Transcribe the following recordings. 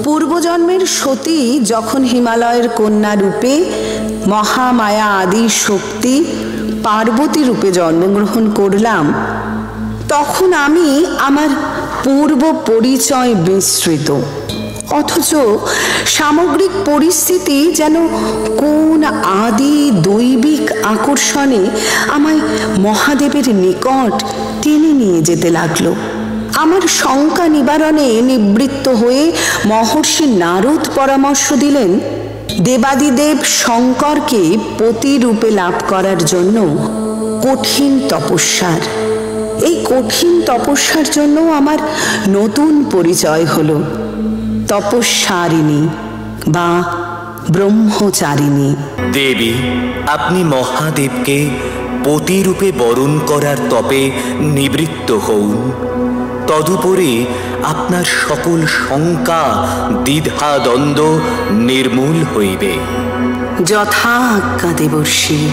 পূর্বজন্মের সতী যখন হিমালয়ের কন্যা রূপে মহামায়া আদি শক্তি পার্বতী রূপে জন্মগ্রহণ করলাম, তখন আমি আমার পূর্ব পরিচয় বিস্মৃত, অথচ সামগ্রিক পরিস্থিতি যেন কোন আদি দৈবিক আকর্ষণে আমায় মহাদেবের নিকট টেনে নিয়ে যেতে লাগলো। আমার শঙ্কা নিবারণে নিবৃত্ত হয়ে মহর্ষি নারদ পরামর্শ দিলেন, দেবাদিদেব শঙ্করকে পতিরূপে লাভ করার জন্য কঠিন তপস্যার। এই কঠিন তপস্যার জন্য আমার নতুন পরিচয় হলো তপস্যারিণী বা ব্রহ্মচারিণী। দেবী, আপনি মহাদেবকে পতিরূপে বরণ করার তপে নিবৃত্ত হউন। তদুপরি আপনার সকল শঙ্কা দ্বিধা দ্বন্দ্ব নির্মূল হইবে। যথা আজ্ঞা দেবর্ষি।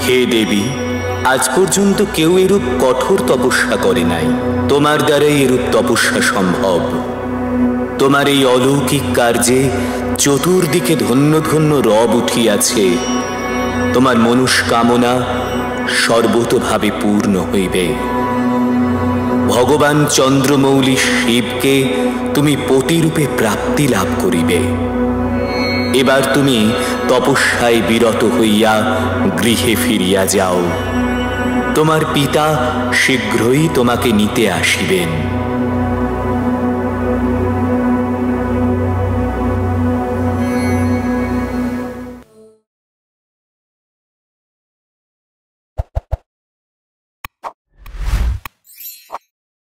হে দেবী, আজ পর্যন্ত কেউ এরূপ কঠোর তপস্যা করে নাই। তোমার দ্বারাই এরূপ তপস্যা সম্ভব। তোমার এই অলৌকিক কার্যে চতুর্দিকে ধন্য ধন্য রব উঠিয়াছে। তোমার মনস্কামনা সর্বতোভাবে পূর্ণ হইবে। ভগবান চন্দ্রমৌলি শিবকে তুমি পতিরূপে প্রাপ্তি লাভ করিবে। এবার তুমি তপস্যায় বিরত হইয়া গৃহে ফিরিয়া যাও। তোমার পিতা শীঘ্রই তোমাকে নিতে আসিবেন।